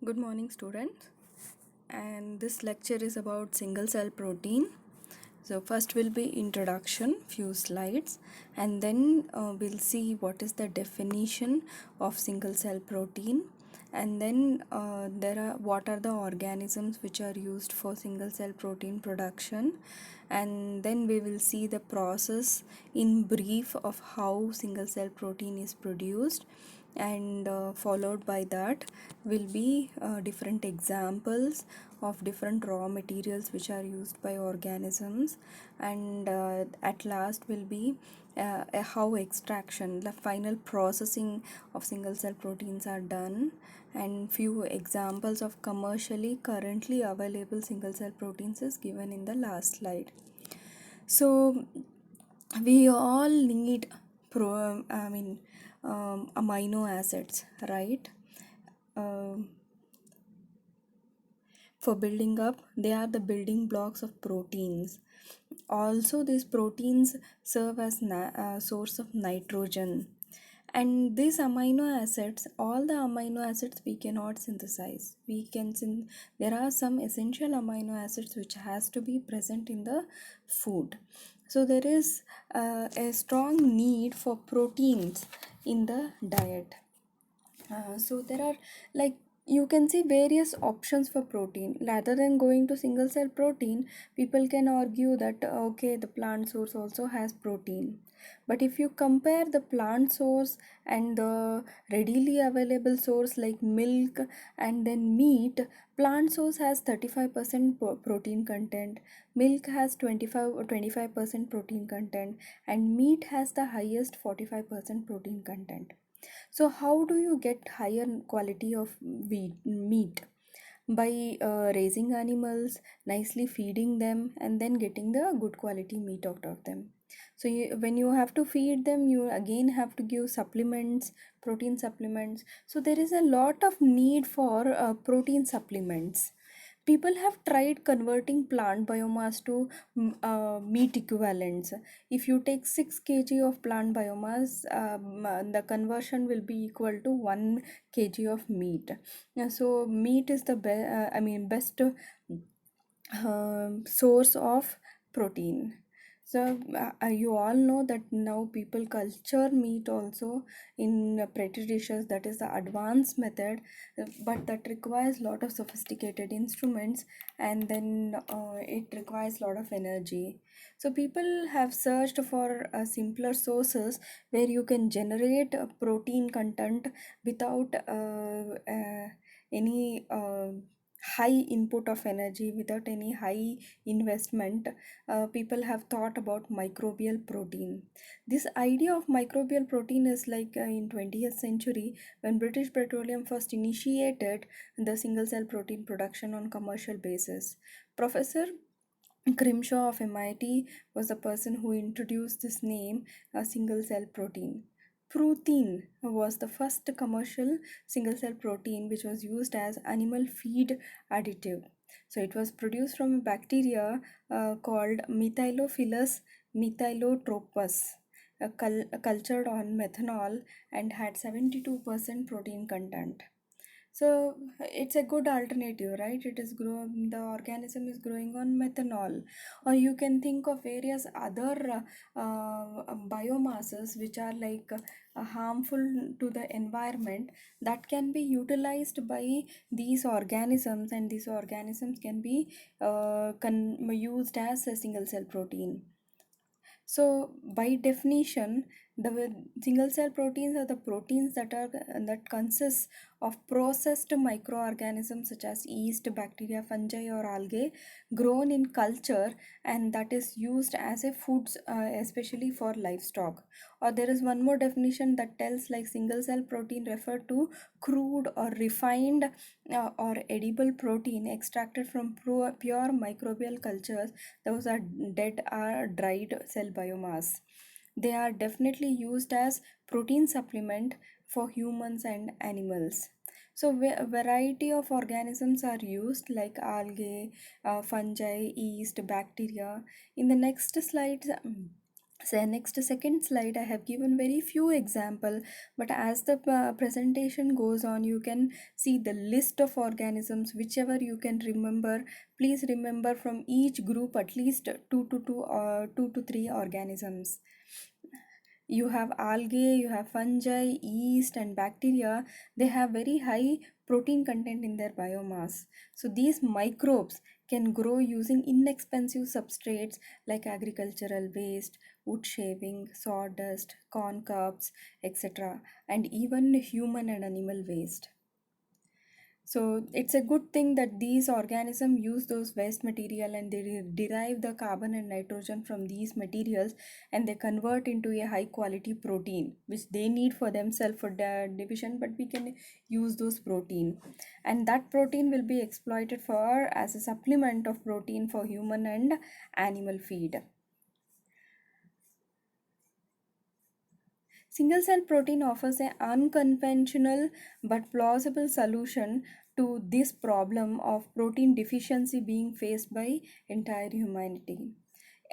Good morning, students. And this lecture is about single cell protein. So, first will be introduction, few slides, and then we'll see what is the definition of single cell protein, and then there are what are the organisms which are used for single cell protein production, and then we will see the process in brief of how single cell protein is produced, and followed by that will be different examples of different raw materials which are used by organisms, and at last will be how extraction, the final processing of single cell proteins are done, and few examples of commercially currently available single cell proteins is given in the last slide. So we all need amino acids, right? um, for building up, they are the building blocks of proteins. Also, these proteins serve as source of nitrogen, and these amino acids, all the amino acids we cannot synthesize. There are some essential amino acids which has to be present in the food. So there is a strong need for proteins in the diet. So there are, like, you can see various options for protein. Rather than going to single cell protein, people can argue that okay, the plant source also has protein. But if you compare the plant source and the readily available source like milk and then meat, plant source has 35% protein content, milk has 25% protein content, and meat has the highest 45% protein content. So, how do you get higher quality of meat? By raising animals, nicely feeding them, and then getting the good quality meat out of them. So, when you have to feed them, you again have to give supplements, protein supplements. So, there is a lot of need for protein supplements. People have tried converting plant biomass to meat equivalents. If you take 6 kg of plant biomass, the conversion will be equal to 1 kg of meat. So meat is the best source of protein. So you all know that now people culture meat also in petri dishes. That is the advanced method, but that requires lot of sophisticated instruments, and then it requires lot of energy. So people have searched for simpler sources where you can generate protein content without any high input of energy, without any high investment. People have thought about microbial protein. This idea of microbial protein is like in 20th century, when British Petroleum first initiated the single cell protein production on commercial basis. Professor Grimshaw of MIT was the person who introduced this name, a single cell protein. Protein was the first commercial single cell protein which was used as animal feed additive. So it was produced from a bacteria called Methylophilus methylotropus, cultured on methanol, and had 72% protein content. So it's a good alternative, right? It is the organism is growing on methanol. Or you can think of various other biomasses which are like harmful to the environment, that can be utilized by these organisms, and these organisms can be used as a single cell protein. So, by definition, the single cell proteins are the proteins that consist of processed microorganisms such as yeast, bacteria, fungi, or algae grown in culture, and that is used as a foods, especially for livestock. Or there is one more definition that tells like single cell protein refer to crude or refined or edible protein extracted from pure microbial cultures. Those are dead or dried cell biomass. They are definitely used as protein supplement for humans and animals. So a variety of organisms are used like algae, fungi, yeast, bacteria. In the next slide, So next second slide, I have given very few example, but as the presentation goes on, you can see the list of organisms, whichever you can remember. Please remember from each group at least two to three organisms. You have algae, you have fungi, yeast, and bacteria. They have very high protein content in their biomass. So these microbes can grow using inexpensive substrates like agricultural waste, wood shaving, sawdust, corn cobs, etc., and even human and animal waste. So it's a good thing that these organisms use those waste material, and they derive the carbon and nitrogen from these materials, and they convert into a high quality protein which they need for themselves for their division, but we can use those protein, and that protein will be exploited for as a supplement of protein for human and animal feed. Single cell protein offers an unconventional but plausible solution to this problem of protein deficiency being faced by entire humanity.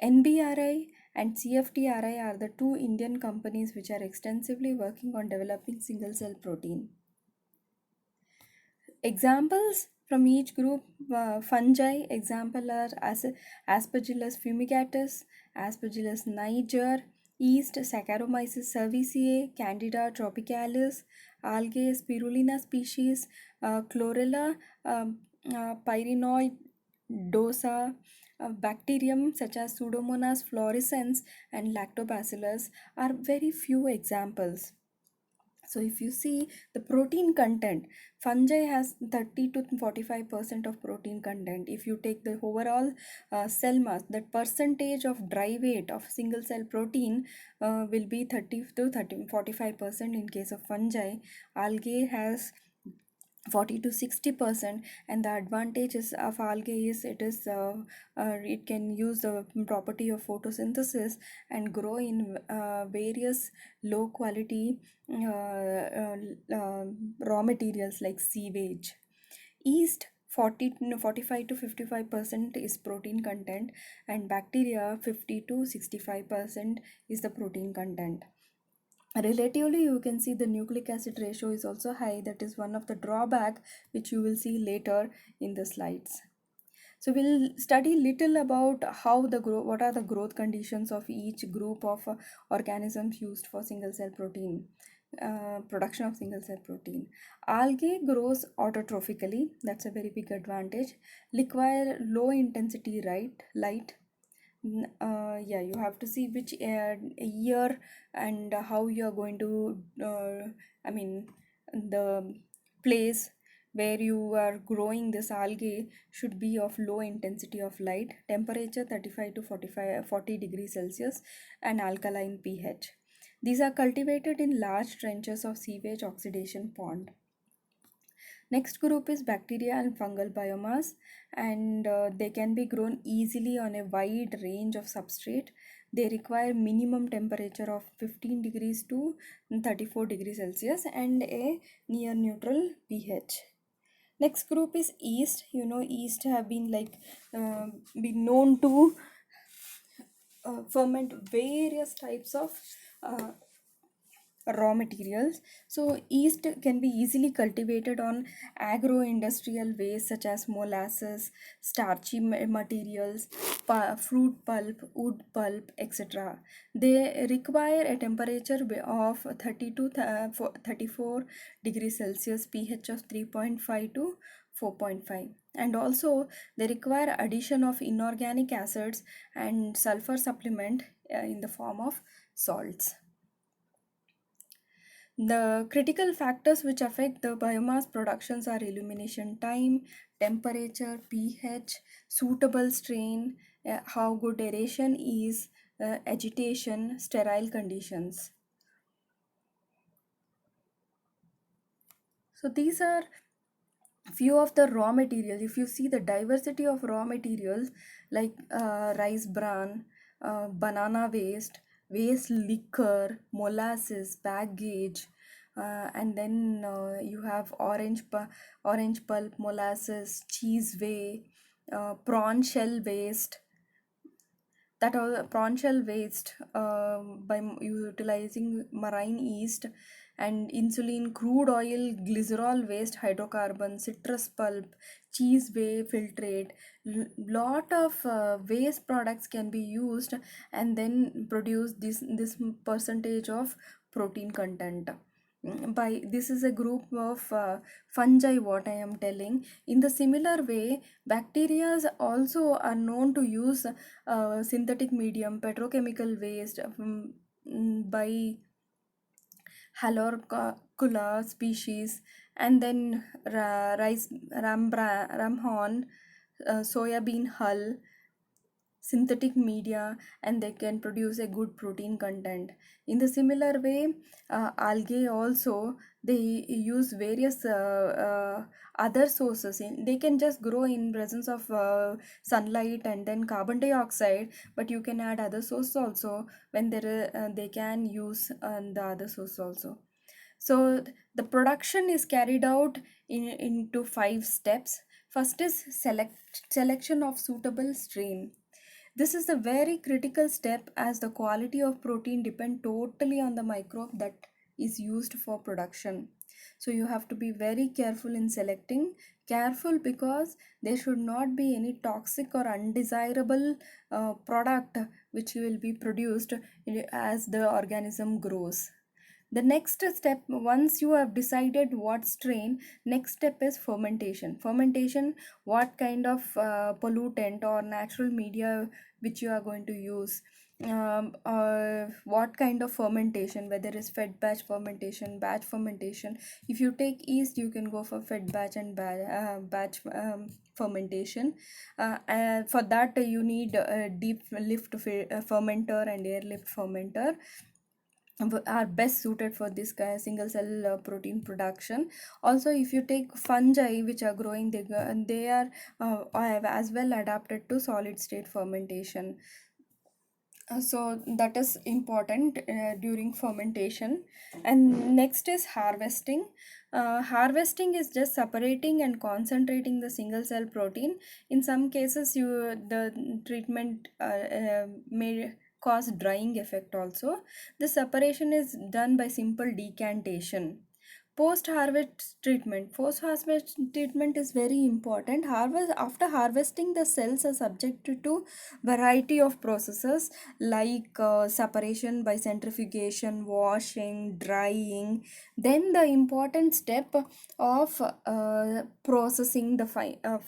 NBRI and CFTRI are the two Indian companies which are extensively working on developing single cell protein. Examples from each group: fungi example are Aspergillus fumigatus, Aspergillus niger, yeast Saccharomyces cerevisiae, Candida tropicalis, algae Spirulina species, Chlorella pyrenoidosa, bacterium such as Pseudomonas fluorescens and Lactobacillus are very few examples. So if you see the protein content, fungi has 30 to 45% of protein content. If you take the overall cell mass, that percentage of dry weight of single cell protein will be 30 to 45% in case of fungi. Algae has 40 to 60%, and the advantages of algae is it can use the property of photosynthesis and grow in various low quality raw materials like sewage. Yeast 40 no, 45 to 55% is protein content, and bacteria 50 to 65% is the protein content. Relatively, you can see the nucleic acid ratio is also high. That is one of the drawback which you will see later in the slides. So we'll study little about how the what are the growth conditions of each group of organisms used for single cell protein production of single cell protein. Algae grows autotrophically. That's a very big advantage. Require low intensity light. Yeah, you have to see which year and how you are going to I mean the place where you are growing this algae should be of low intensity of light, temperature 35 to 40 degrees Celsius, and alkaline pH. These are cultivated in large trenches of sewage oxidation pond. Next group is bacteria and fungal biomass, and they can be grown easily on a wide range of substrate. They require minimum temperature of 15 degrees to 34 degrees Celsius and a near neutral pH. Next group is yeast. You know, yeast have been been known to ferment various types of uh, raw materials. So yeast can be easily cultivated on agro-industrial waste such as molasses, starchy materials, fruit pulp, wood pulp, etc. They require a temperature of 30 to 34 degrees Celsius, pH of 3.5 to 4.5, and also they require addition of inorganic acids and sulfur supplement in the form of salts. The critical factors which affect the biomass productions are illumination time, temperature, pH, suitable strain, how good aeration is, agitation, sterile conditions. So these are few of the raw materials. If you see the diversity of raw materials like rice bran, banana waste, waste liquor, molasses, baggage, and then you have orange pulp, molasses, cheese whey, prawn shell waste, that are prawn shell waste by utilizing marine yeast and insulin, crude oil, glycerol waste, hydrocarbon, citrus pulp, cheese whey filtrate. Lot of waste products can be used and then produce this percentage of protein content. By this is a group of fungi, what I am telling. In the similar way, bacteria also are known to use synthetic medium, petrochemical waste, by Halorcula species, and then rice ramhorn, soybean hull, synthetic media, and they can produce a good protein content. In the similar way, algae also, they use various other sources. They can just grow in presence of sunlight and then carbon dioxide, but you can add other source also when they can use the other source also. So the production is carried out into 5 steps. First is selection of suitable strain. This is a very critical step as the quality of protein depend totally on the microbe that is used for production. So you have to be very careful in selecting. Careful because there should not be any toxic or undesirable product which will be produced as the organism grows. The next step, once you have decided what strain, next step is fermentation. What kind of pollutant or natural media which you are going to use, what kind of fermentation, whether it's fed batch fermentation, batch fermentation. If you take yeast, you can go for fed batch and batch fermentation. For that you need a deep lift fermenter and air lift fermenter are best suited for this kind single cell protein production. Also, if you take fungi which are growing, they are as well adapted to solid state fermentation. So that is important during fermentation. And next is harvesting. Harvesting is just separating and concentrating the single cell protein. In some cases, the treatment may cause drying effect also. The separation is done by simple decantation. Post harvest treatment is very important. Harvest After harvesting, the cells are subjected to variety of processes like separation by centrifugation, washing, drying. Then the important step of processing the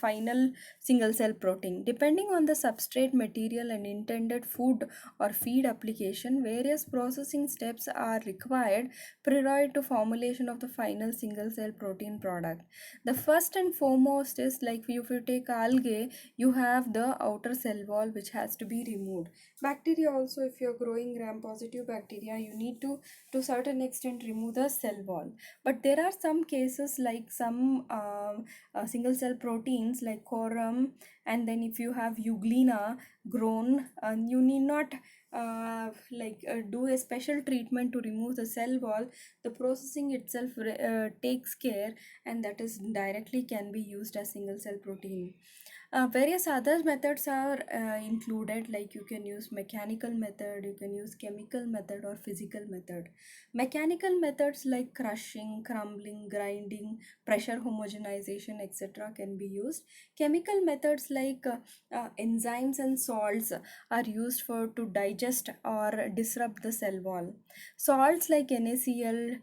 final single cell protein. Depending on the substrate material and intended food or feed application, various processing steps are required prior to formulation of the final single cell protein product. The first and foremost is like if you take algae, you have the outer cell wall which has to be removed. Bacteria also, if you're growing gram positive bacteria, you need to certain extent remove the cell wall. But there are some cases like some single cell proteins like corum, and then if you have euglena grown, you need not do a special treatment to remove the cell wall. The processing itself takes care, and that is directly can be used as single cell protein. Various other methods are included, like you can use mechanical method, you can use chemical method or physical method. Mechanical methods like crushing, crumbling, grinding, pressure homogenization, etc. can be used. Chemical methods like enzymes and salts are used for to digest or disrupt the cell wall. Salts like NaCl,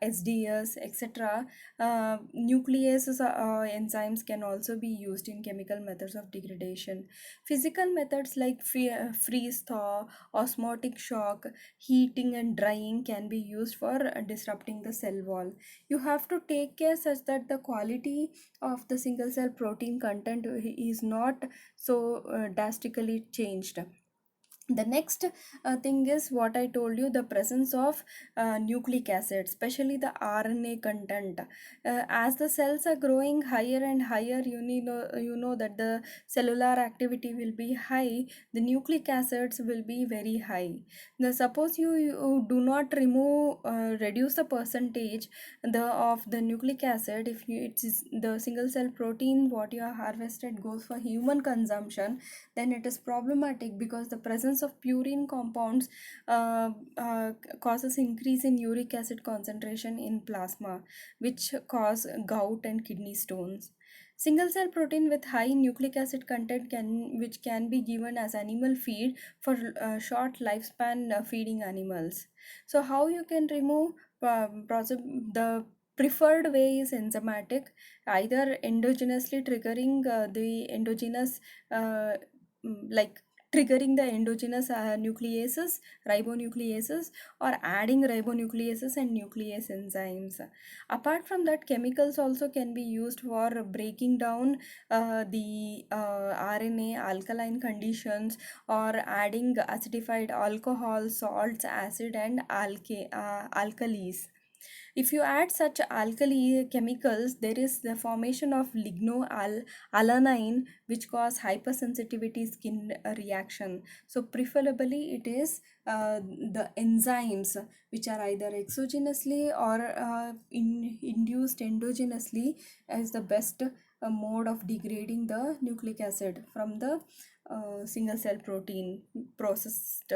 SDS, etc. Nucleases enzymes can also be used in chemical methods of degradation. Physical methods like freeze thaw, osmotic shock, heating and drying can be used for disrupting the cell wall. You have to take care such that the quality of the single cell protein content is not so drastically changed. The next thing is what I told you, the presence of nucleic acid, especially the RNA content. As the cells are growing higher and higher, you know that the cellular activity will be high, the nucleic acids will be very high. Now suppose you do not reduce the percentage of the nucleic acid. If it is the single cell protein what you have harvested goes for human consumption, then it is problematic, because the presence of purine compounds uh, uh, causes increase in uric acid concentration in plasma, which cause gout and kidney stones. Single cell protein with high nucleic acid content which can be given as animal feed for short lifespan feeding animals. So how you can remove the preferred way is enzymatic, either endogenously triggering the endogenous uh, like triggering the endogenous nucleases, ribonucleases, or adding ribonucleases and nuclease enzymes. Apart from that, chemicals also can be used for breaking down the RNA alkaline conditions, or adding acidified alcohol, salts, acid, and alkalis. If you add such alkali chemicals, there is the formation of lignoalanine, which cause hypersensitivity skin reaction. So preferably it is the enzymes which are either exogenously or induced endogenously as the best mode of degrading the nucleic acid from the single cell protein, processed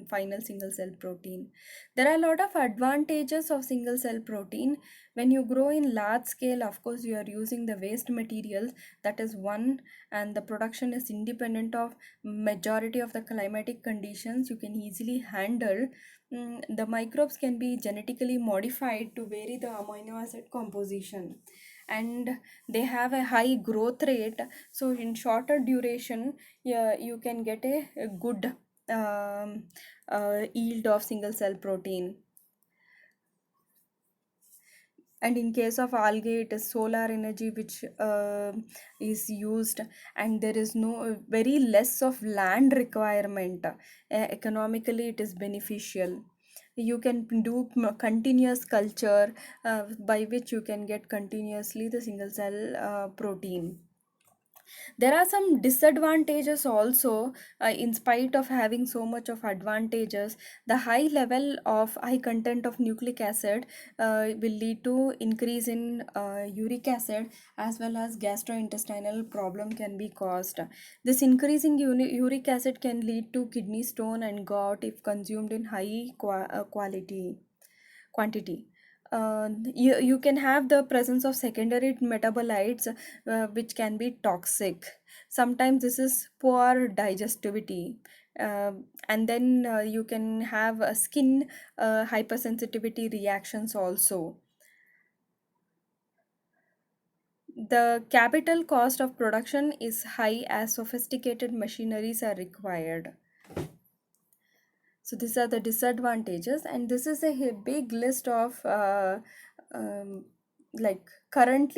final single cell protein. There are a lot of advantages of single cell protein. When you grow in large scale, of course, you are using the waste materials, that is one, and the production is independent of majority of the climatic conditions. You can easily handle. The microbes can be genetically modified to vary the amino acid composition, and they have a high growth rate. So in shorter duration, yeah, you can get a good yield of single cell protein. And in case of algae, it is solar energy which is used, and there is no very less of land requirement. Economically it is beneficial. You can do continuous culture, by which you can get continuously the single cell protein. There are some disadvantages also. In spite of having so much of advantages, the high level of high content of nucleic acid will lead to increase in uric acid, as well as gastrointestinal problem can be caused. This increasing uric acid can lead to kidney stone and gout if consumed in high quality quantity. You can have the presence of secondary metabolites which can be toxic. Sometimes this is poor digestivity. Uh, and then you can have skin hypersensitivity reactions also. The capital cost of production is high as sophisticated machineries are required. So these are the disadvantages, and this is a big list of like current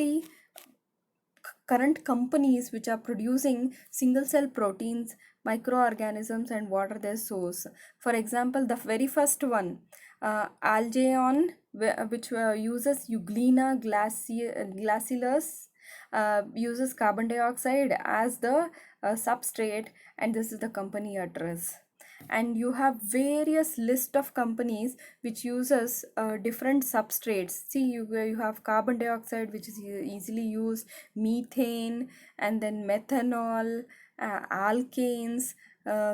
companies which are producing single cell proteins, microorganisms, and what are their source. For example, the very first one, Algeon, which uses Euglena glacillus, uses carbon dioxide as the substrate, and this is the company address. And you have various list of companies which uses different substrates. See, you have carbon dioxide which is easily used, methane, and then methanol, alkanes,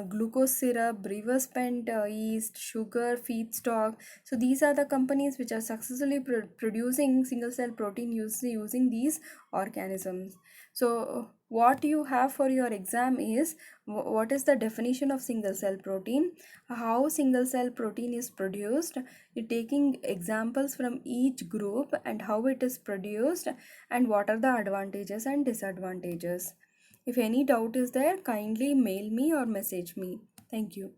glucose syrup, reverse spent yeast, sugar, feedstock. So these are the companies which are successfully producing single cell protein using these organisms. So what you have for your exam is what is the definition of single cell protein, how single cell protein is produced, you're taking examples from each group and how it is produced, and what are the advantages and disadvantages. If any doubt is there, kindly mail me or message me. Thank you.